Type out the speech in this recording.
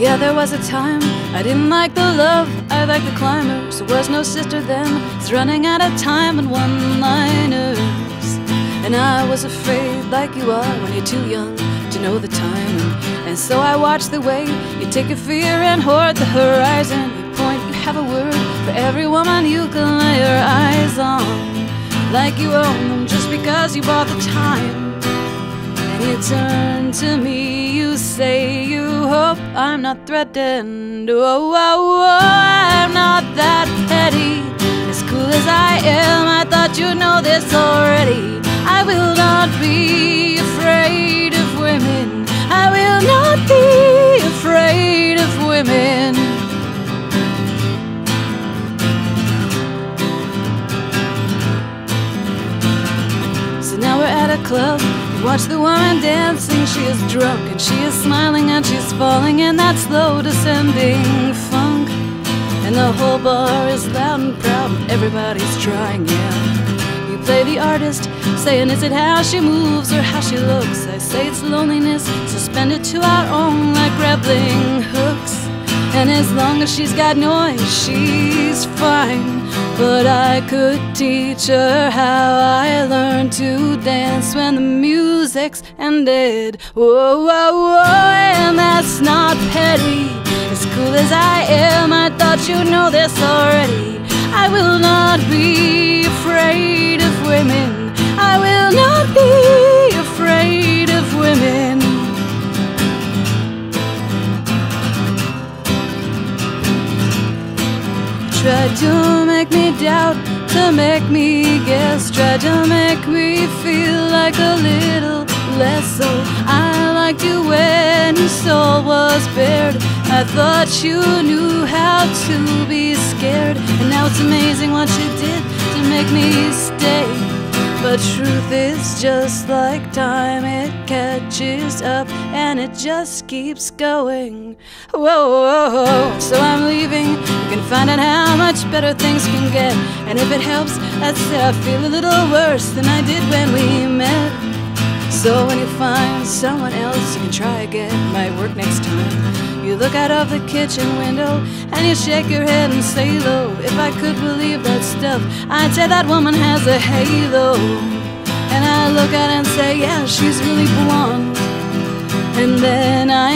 Yeah, there was a time I didn't like the love, I liked the climbers. There was no sister then, it's running out of time and one-liners. And I was afraid, like you are when you're too young to know the time. And so I watched the way you take your fear and hoard the horizon. You point, you have a word for every woman you can lay your eyes on, like you own them just because you bought the time. And you turn to me, you say you hope I'm not threatened. Oh, oh, oh, I'm not that petty. As cool as I am, I thought you'd know this already. I will not be afraid of women. I will not be afraid of women. So now we're at a club. Watch the woman dancing, she is drunk and she is smiling and she's falling in that slow descending funk. And the whole bar is loud and proud and everybody's trying, yeah. You play the artist, saying is it how she moves or how she looks? I say it's loneliness, suspended to our own like grappling hooks. And as long as she's got noise, she's fine. But I could teach her how I learned to dance when the music's ended. Whoa, whoa, whoa, and that's not petty. As cool as I am, I thought you'd know this already. I will not be afraid of women. I will not be afraid of women. Tried to make me doubt, to make me guess, tried to make me feel like a little less so. I liked you when your soul was bared. I thought you knew how to be scared. And now it's amazing what you did to make me stay. But truth is just like time, it catches up and it just keeps going. Whoa, whoa, whoa. So I'm leaving, you can find out how much better things can get. And if it helps, I'd say I feel a little worse than I did when we met. So when you find someone else, you can try again, might work next time. You look out of the kitchen window and you shake your head and say low, if I could believe that stuff, I'd say that woman has a halo. And I look at her and say, yeah, she's really blonde. And then I